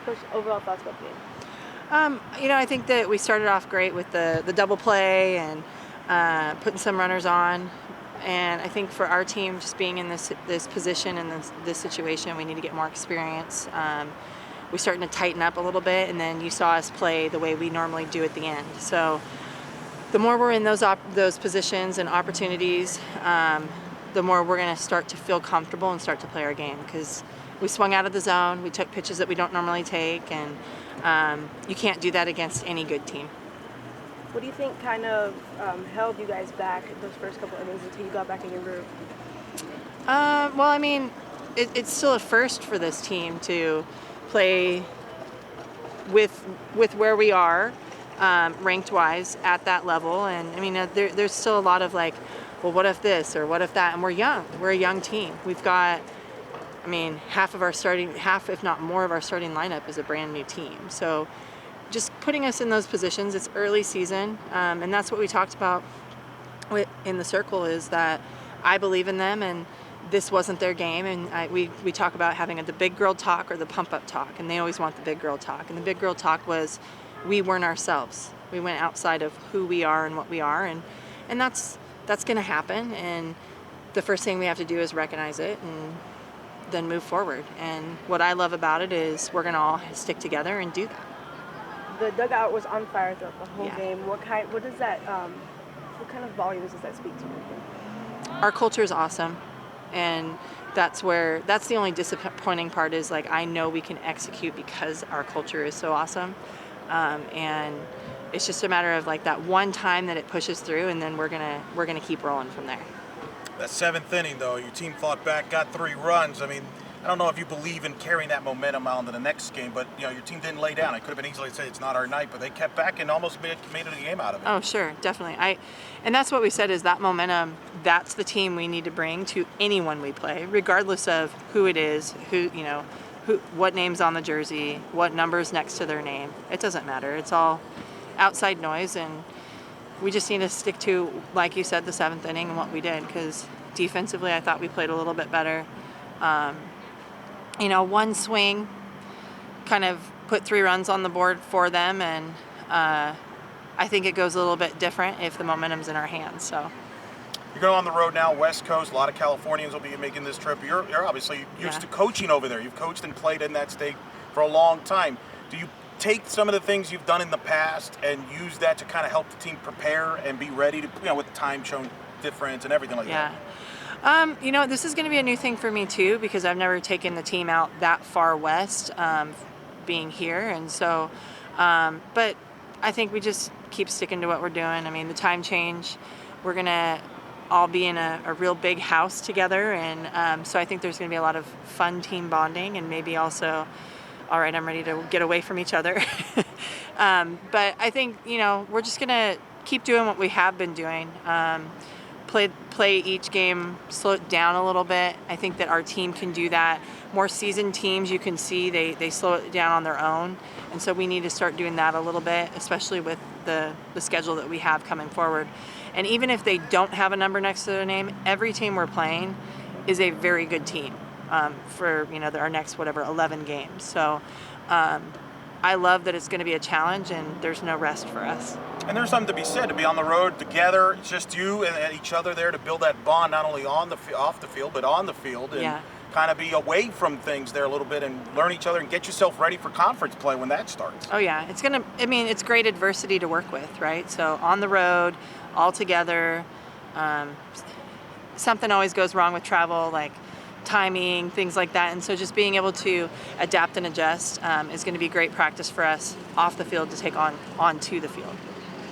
Coach, overall thoughts about the game? I think that we started off great with the double play and putting some runners on. And I think for our team, just being in this position and this situation, we need to get more experience. We're starting to tighten up a little bit, and then you saw us play the way we normally do at the end. So the more we're in those positions and opportunities, the more we're going to start to feel comfortable and start to play our game, because we swung out of the zone, we took pitches that we don't normally take, and you can't do that against any good team. What do you think kind of held you guys back those first couple innings until you got back in your groove? It's still a first for this team to play with where we are, ranked wise at that level. And there's still a lot of like, well, what if this or what if that? And we're young. We're a young team. We've got, half if not more of our starting lineup is a brand new team. So just putting us in those positions, it's early season, and that's what we talked about in the circle, is that I believe in them, and this wasn't their game. And we talk about having the big girl talk or the pump up talk, and they always want the big girl talk. And the big girl talk was we weren't ourselves. We went outside of who we are and what we are, and that's going to happen. And the first thing we have to do is recognize it and then move forward. And what I love about it is we're going to all stick together and do that. The dugout was on fire throughout the whole game. What kind of volumes does that speak to? Our culture is awesome, and that's the only disappointing part is, like, I know we can execute because our culture is so awesome, and it's just a matter of like that one time that it pushes through, and then we're gonna keep rolling from there. That seventh inning, though, your team fought back, got 3 runs. I don't know if you believe in carrying that momentum on to the next game, but your team didn't lay down. It could have been easily said it's not our night, but they kept back and almost made it a game out of it. Oh, sure, definitely. And that's what we said, is that momentum. That's the team we need to bring to anyone we play, regardless of who it is, what name's on the jersey, what number's next to their name. It doesn't matter. It's all outside noise, and we just need to stick to, like you said, the 7th inning and what we did, because defensively I thought we played a little bit better. One swing kind of put 3 runs on the board for them, and I think it goes a little bit different if the momentum's in our hands. So you're going on the road now, West Coast. A lot of Californians will be making this trip. You're obviously used to coaching over there. You've coached and played in that state for a long time. Do you take some of the things you've done in the past and use that to kind of help the team prepare and be ready to, with the time zone difference and everything like that? This is going to be a new thing for me too, because I've never taken the team out that far west, being here. And so, but I think we just keep sticking to what we're doing. The time change, we're going to all be in a real big house together. And so I think there's going to be a lot of fun team bonding, and maybe also, all right, I'm ready to get away from each other. But I think, we're just going to keep doing what we have been doing. Play each game, slow it down a little bit. I think that our team can do that. More seasoned teams, you can see they slow it down on their own. And so we need to start doing that a little bit, especially with the schedule that we have coming forward. And even if they don't have a number next to their name, every team we're playing is a very good team for our next 11 games. So I love that it's going to be a challenge, and there's no rest for us. And there's something to be said, to be on the road together. It's just you and each other there to build that bond, not only off the field, but on the field, and kind of be away from things there a little bit and learn each other and get yourself ready for conference play when that starts. Oh yeah, it's great adversity to work with, right? So on the road, all together, something always goes wrong with travel, like timing, things like that. And so just being able to adapt and adjust is going to be great practice for us off the field to take on to the field.